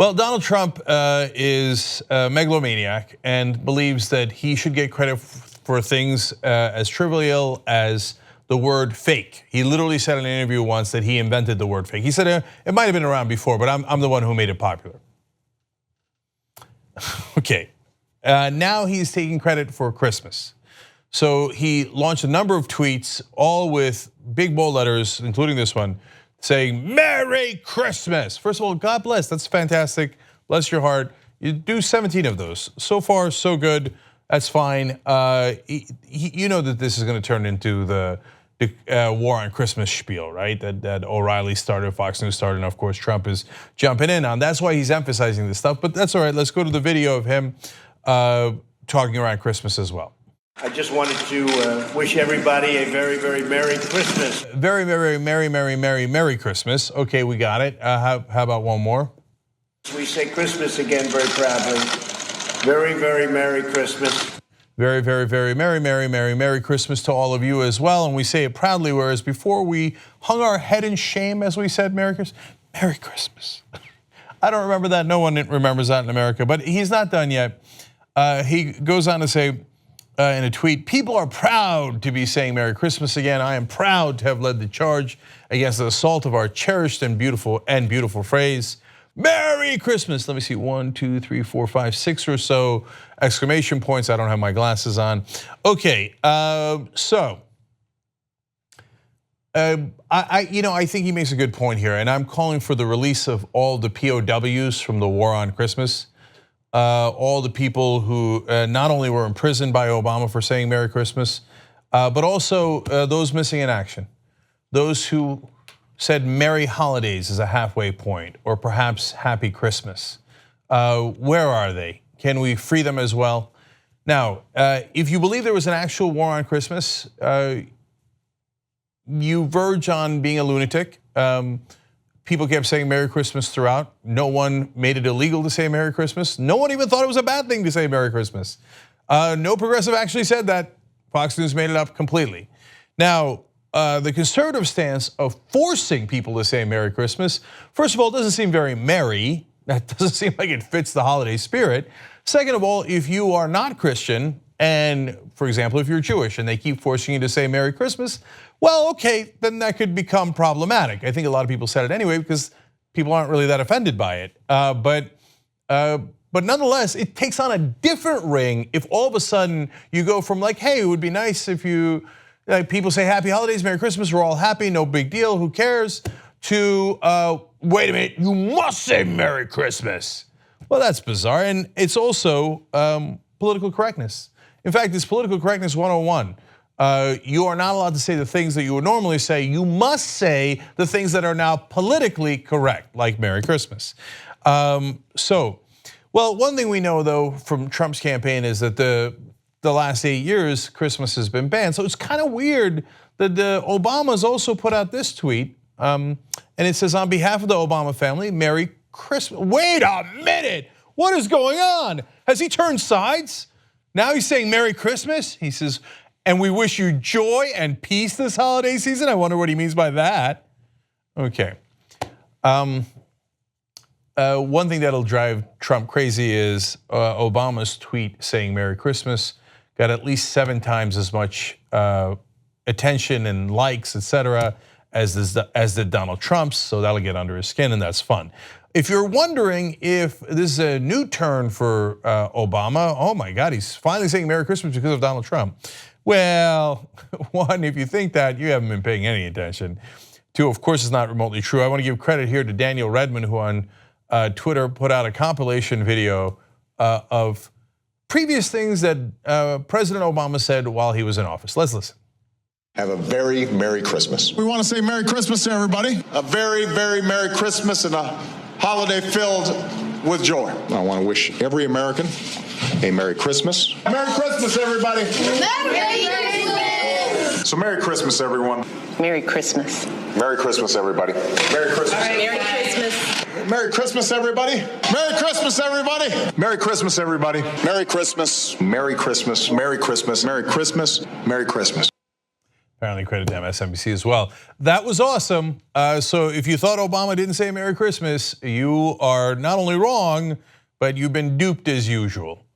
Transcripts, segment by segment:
Well, Donald Trump is a megalomaniac and believes that he should get credit for things as trivial as the word fake. He literally said in an interview once that he invented the word fake. He said it might have been around before, but I'm the one who made it popular. Okay, now he's taking credit for Christmas. So he launched a number of tweets, all with big bold letters, including this one, saying, "Merry Christmas." First of all, God bless, that's fantastic. Bless your heart. You do 17 of those. So far, so good, that's fine. You know that this is gonna turn into the war on Christmas spiel, right? That O'Reilly started, Fox News started, and of course Trump is jumping in on. That's why he's emphasizing this stuff, but that's all right. Let's go to the video of him talking around Christmas as well. I just wanted to wish everybody a very, very Merry Christmas. Very, very Merry Christmas. Okay, we got it. How about one more? We say Christmas again very proudly. Very, very Merry Christmas. Very, very Merry Christmas to all of you as well. And we say it proudly, whereas before we hung our head in shame as we said Merry Christmas. Merry Christmas. I don't remember that. No one remembers that in America, but he's not done yet. He goes on to say, in a tweet, "People are proud to be saying Merry Christmas again. I am proud to have led the charge against the assault of our cherished and beautiful phrase, Merry Christmas." Let me see, 1, 2, 3, 4, 5, 6 or so exclamation points. I don't have my glasses on. Okay, I think he makes a good point here, and I'm calling for the release of all the POWs from the war on Christmas. All the people who not only were imprisoned by Obama for saying Merry Christmas, but also those missing in action. Those who said Merry Holidays as a halfway point, or perhaps Happy Christmas. Where are they? Can we free them as well? Now, if you believe there was an actual war on Christmas, you verge on being a lunatic. People kept saying Merry Christmas throughout. No one made it illegal to say Merry Christmas. No one even thought it was a bad thing to say Merry Christmas. No progressive actually said that. Fox News made it up completely. Now, the conservative stance of forcing people to say Merry Christmas, first of all, doesn't seem very merry. That doesn't seem like it fits the holiday spirit. Second of all, if you are not Christian, and for example, if you're Jewish and they keep forcing you to say Merry Christmas, well, okay, then that could become problematic. I think a lot of people said it anyway because people aren't really that offended by it. But nonetheless, it takes on a different ring if all of a sudden you go from like, hey, it would be nice if you, people say Happy Holidays, Merry Christmas, we're all happy, no big deal, who cares, to wait a minute, you must say Merry Christmas. Well, that's bizarre, and it's also political correctness. In fact, it's political correctness 101. You are not allowed to say the things that you would normally say. You must say the things that are now politically correct, like Merry Christmas. Well, one thing we know though from Trump's campaign is that the last 8 years, Christmas has been banned. So it's kind of weird that the Obamas also put out this tweet, and it says, "On behalf of the Obama family, Merry Christmas." Wait a minute, what is going on? Has he turned sides? Now he's saying Merry Christmas. He says, "And we wish you joy and peace this holiday season." I wonder what he means by that. Okay. One thing that'll drive Trump crazy is Obama's tweet saying Merry Christmas got at least 7 times as much attention and likes, etc., as did Donald Trump's. So that'll get under his skin, and that's fun. If you're wondering if this is a new turn for Obama, oh my God, he's finally saying Merry Christmas because of Donald Trump. Well, one, if you think that, you haven't been paying any attention. 2, of course, it's not remotely true. I want to give credit here to Daniel Redman, who on Twitter put out a compilation video of previous things that President Obama said while he was in office. Let's listen. Have a very Merry Christmas. We want to say Merry Christmas to everybody. A very, very Merry Christmas and a holiday filled with joy. I want to wish every American a Merry Christmas. Merry Christmas, everybody. Merry Christmas. So Merry Christmas, everyone. Merry Christmas. Merry Christmas, everybody. Merry Christmas. Merry Christmas. Merry Christmas, everybody. Merry Christmas, everybody. Merry Christmas, everybody. Merry Christmas. Merry Christmas. Merry Christmas. Merry Christmas. Merry Christmas. Apparently credit to MSNBC as well. That was awesome. So if you thought Obama didn't say Merry Christmas, you are not only wrong, but you've been duped as usual.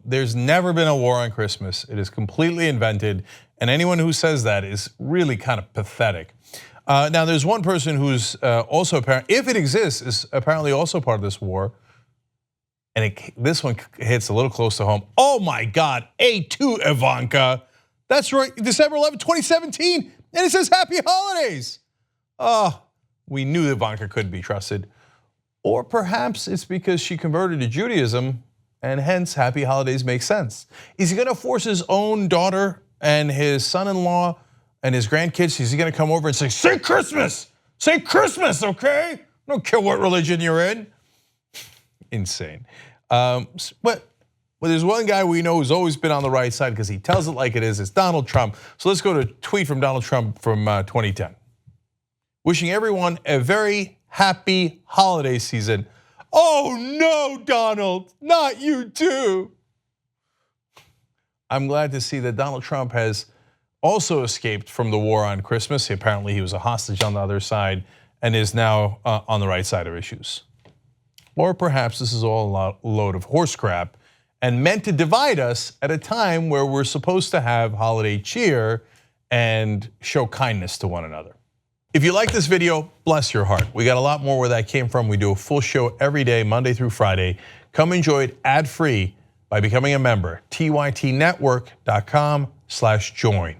There's never been a war on Christmas. It is completely invented, and anyone who says that is really kind of pathetic. Now there's one person who's also apparent, if it exists, is apparently also part of this war. And this one hits a little close to home. Oh my God, A2 Ivanka. That's right, December 11, 2017, and it says Happy Holidays. Oh, we knew Ivanka couldn't be trusted. Or perhaps it's because she converted to Judaism, and hence Happy Holidays makes sense. Is he gonna force his own daughter and his son-in-law and his grandkids, is he gonna come over and say Christmas, okay? I don't care what religion you're in. Insane. But there's one guy we know who's always been on the right side because he tells it like it is. It's Donald Trump. So let's go to a tweet from Donald Trump from 2010. Wishing everyone a very happy holiday season. Oh no, Donald, not you too. I'm glad to see that Donald Trump has also escaped from the war on Christmas. Apparently he was a hostage on the other side and is now on the right side of issues. Or perhaps this is all a load of horse crap and meant to divide us at a time where we're supposed to have holiday cheer and show kindness to one another. If you like this video, bless your heart. We got a lot more where that came from. We do a full show every day, Monday through Friday. Come enjoy it ad-free by becoming a member, tytnetwork.com/join.